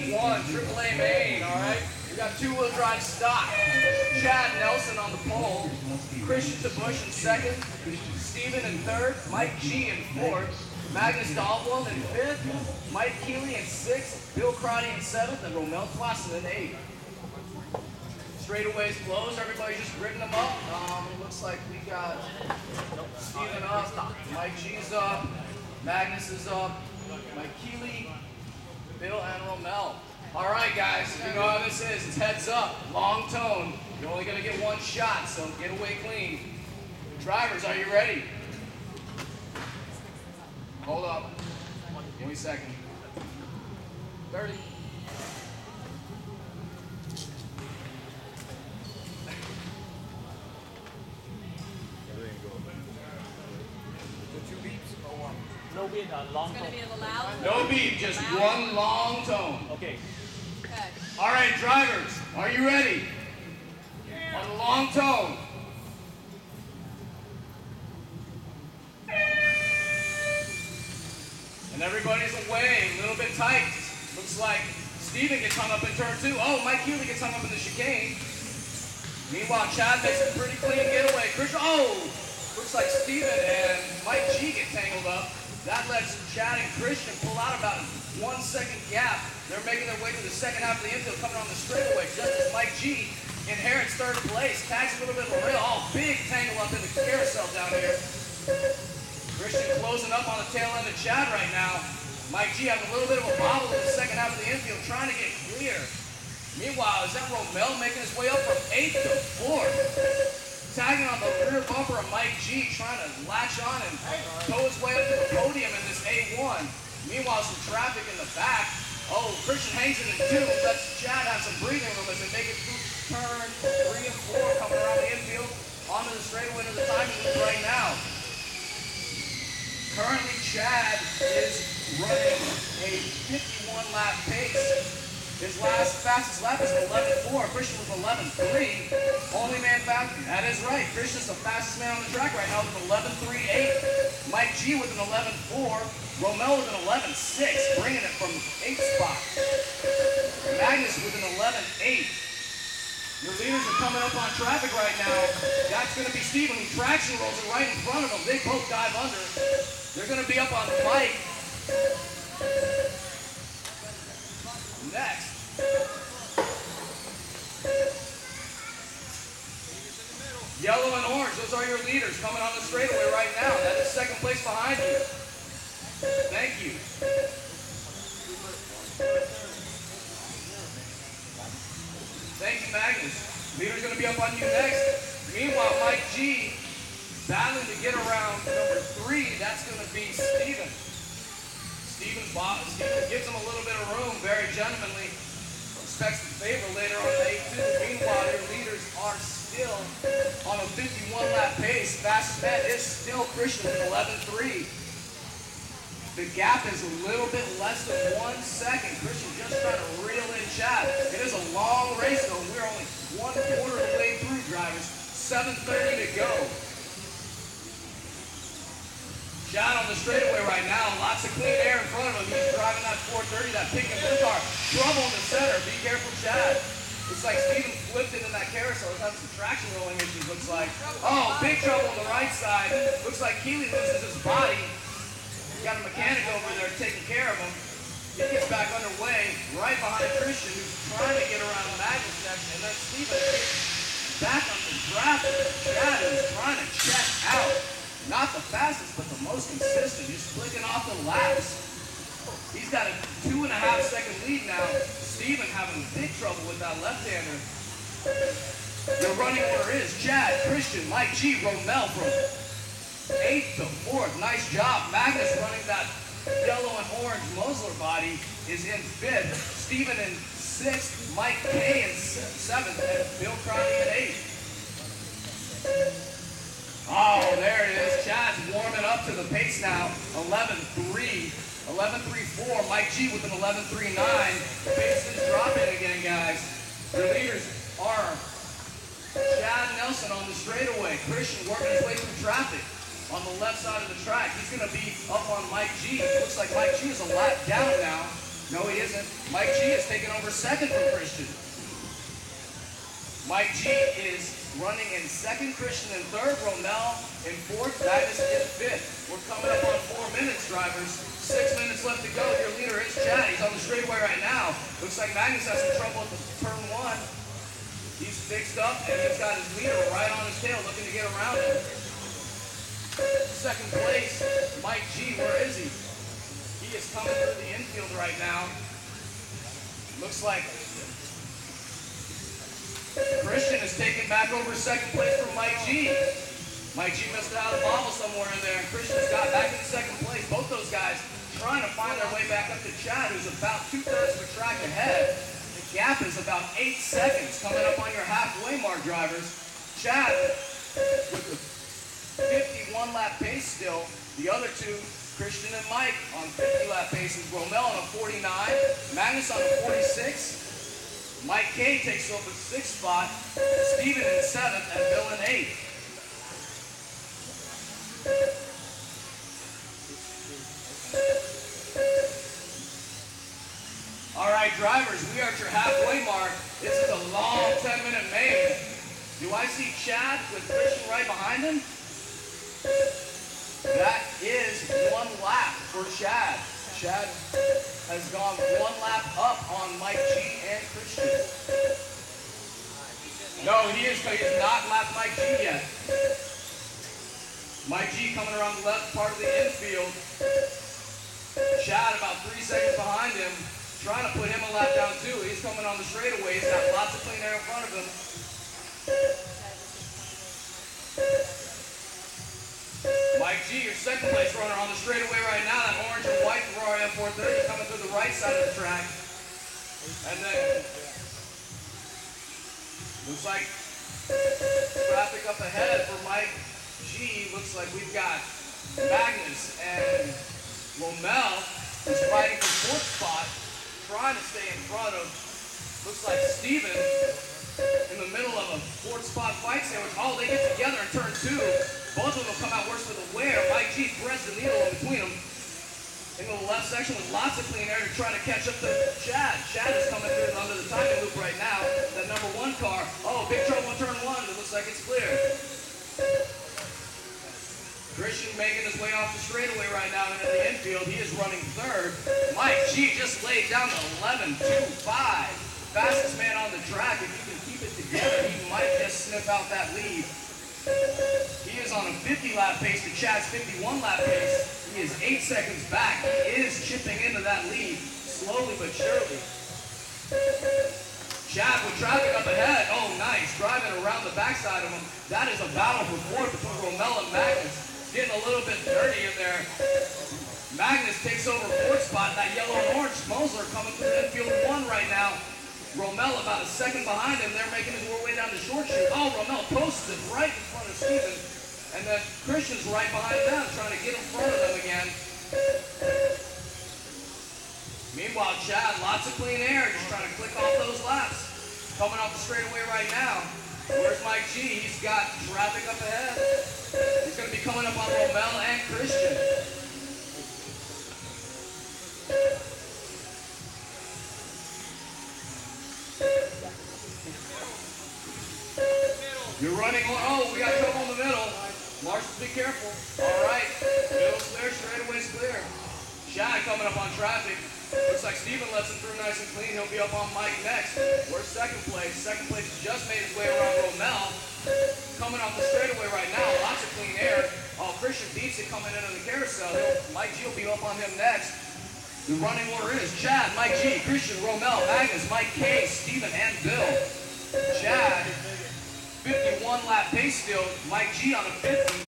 2010-11-1, AAA main, all right? We got two-wheel drive stock. Chad Nelson on the pole, Christian Bush in second, Steven in third, Mike G in fourth, Magnus Dahlblom in fifth, Mike Keeley in sixth, Bill Crotty in seventh, and Romel Clausen in eighth. Straightaways closed, everybody's just gridding them up. It looks like we got Steven up, Mike G's up, Magnus is up, Mike Keeley, Bill, and Romel. All right, guys, you know how this is. It's heads up, long tone. You're only gonna get one shot, so get away clean. Drivers, are you ready? Hold up. Give me a second. 30. No beat, long tone. It's going to be a loud. No beat, just one long tone. Okay. Okay. All right, drivers, are you ready? On the long tone. And everybody's away, a little bit tight. Looks like Steven gets hung up in turn two. Oh, Mike Healy gets hung up in the chicane. Meanwhile, Chad makes a pretty clean getaway. Christian, looks like Steven and Mike G get tangled up. That lets Chad and Christian pull out about a 1 second gap. They're making their way to the second half of the infield, coming on the straightaway, just as Mike G inherits third place. Tags a little bit of a rail. Big tangle up in the carousel down here. Christian closing up on the tail end of Chad right now. Mike G having a little bit of a bobble in the second half of the infield, trying to get clear. Meanwhile, is that Romel making his way up from 8th to 4th? Tagging on the rear bumper of Mike G, trying to latch on and tow his way up to the podium in this A1. Meanwhile, some traffic in the back. Oh, Christian hangs in the 2, lets Chad have some breathing room as they make it through turn 3 and 4, coming around the infield, onto the straightaway to the timing loop right now. Currently, Chad is running a 51 lap pace. His fastest lap is 11.4. Christian was 11.3. Only man faster. That is right. Christian's the fastest man on the track right now with an 11.38. Mike G with an 11.4. Romel with an 11.6, bringing it from 8th spot. Magnus with an 11.8. Your leaders are coming up on traffic right now. That's going to be Steven, who traction rolls it right in front of them. They both dive under. They're going to be up on Mike. Next. Yellow and orange, those are your leaders coming on the straightaway right now. That is second place behind you. Thank you. Thank you, Magnus. Leader's going to be up on you next. Meanwhile, Mike G battling to get around number 3. That's going to be Steven. Steven gives him a little bit of room, very gentlemanly. Expects the favor later on in A2. Meanwhile, your leaders are still on a 51 lap pace. Fastest man is still Christian with 11.3. The gap is a little bit less than 1 second. Christian just trying to reel in Chad. It is a long race though. We're only 1/4 of the way through, drivers. 7:30 to go. Chad on the straightaway right now, lots of clean air in front of him. He's driving that 430, that pink and blue car. Trouble in the center. Be careful, Chad. Looks like Steven flipped it in that carousel. He's having some traction rolling issues, looks like. Oh, big trouble on the right side. Looks like Keeley loses his body. Got a mechanic over there taking care of him. He gets back underway right behind Christian, who's trying to get around Magnus next. And then Steven back on the traffic. Chad is trying to check out. Not the fastest, but the most consistent. Just flicking off the laps. He's got a 2.5 second lead now. Steven having big trouble with that left-hander. The running order is Chad, Christian, Mike G, Romel from 8th to 4th. Nice job. Magnus running that yellow and orange Mosler body is in 5th. Steven in 6th. Mike K in 7th. And Bill Crotty in 8th. Oh, there it is. Chad's warming up to the pace now. 11.3. 11.34. Mike G with an 11.39. The pace is dropping again, guys. Your leaders are Chad Nelson on the straightaway. Christian working his way through traffic on the left side of the track. He's going to be up on Mike G. It looks like Mike G is a lap down now. No, he isn't. Mike G is taking over second from Christian. Mike G is running in second, Christian in third, Romel in fourth, Magnus in fifth. We're coming up on 4 minutes, drivers. 6 minutes left to go. Your leader is Chad. He's on the straightaway right now. Looks like Magnus has some trouble at the turn one. He's fixed up and he's got his leader right on his tail looking to get around him. Second place, Mike G. Where is he? He is coming through the infield right now. Looks like Christian is taking back over second place from Mike G. Mike G must have had a bobble somewhere in there, and Christian's got back in second place. Both those guys trying to find their way back up to Chad, who's about 2/3 of a track ahead. The gap is about 8 seconds coming up on your halfway mark, drivers. Chad with the 51 lap pace still. The other two, Christian and Mike, on 50 lap paces. Romel on a 49, Magnus on a 46. Mike K takes over the 6th spot, Steven in 7th, and Bill in 8th. All right, drivers, we are at your halfway mark. This is a long 10-minute main. Do I see Chad with Christian right behind him? That is 1 lap for Chad. Chad has gone 1 lap up on Mike G and Christian. No, he is not lapped Mike G yet. Mike G coming around the left part of the infield. Chad about 3 seconds behind him, trying to put him a lap down too. He's coming on the straightaway. He's got lots of clean air in front of him. Mike G, your second place runner on the straightaway right now. That orange and white Ferrari F430 coming through the right side of the track. And then looks like traffic up ahead for Mike G. Looks like we've got Magnus and Romel, who's fighting for 4th spot, trying to stay in front of, looks like Steven in the middle of a 4th spot fight sandwich. Oh, they get together in turn 2. Both of them will come out worse for the wear. Mike G threads the needle in between them. Into the left section with lots of clean air to try to catch up to Chad. Chad is coming through under the timing loop right now. That number 1 car. Oh, big trouble in turn 1. It looks like it's clear. Christian making his way off the straightaway right now into the infield. He is running 3rd. Mike G just laid down to 11.25. Fastest man on the track. If he can keep it together, he might just sniff out that lead. He is on a 50 lap pace to Chad's 51 lap pace. He is 8 seconds back. He is chipping into that lead, slowly but surely. Chad with traffic up ahead. Oh, nice. Driving around the backside of him. That is a battle for 4th between Romel and Magnus. Getting a little bit dirty in there. Magnus takes over 4th spot. That yellow and orange Mosler coming through infield 1 right now. Romel about a second behind him. They're making his way down the short chute. Oh, Romel posted right in front of Steven. And then Christian's right behind them, trying to get in front of them again. Meanwhile, Chad, lots of clean air, just trying to click off those laps. Coming off the straightaway right now. Where's Mike G? He's got traffic up ahead. He's going to be coming up on Romel and Christian. You're running, oh, we got trouble in the middle. Marshals, be careful. All right, middle's clear, straightaway's clear. Chad coming up on traffic. Looks like Steven lets him through nice and clean. He'll be up on Mike next. Where's second place? Second place just made his way around Romel. Coming off the straightaway right now, lots of clean air. Oh, Christian beats it coming into the carousel. Mike G will be up on him next. The running order is Chad, Mike G, Christian, Romel, Magnus, Mike K, Steven, and Bill. Chad, 51 lap pace still. Mike G on a 50.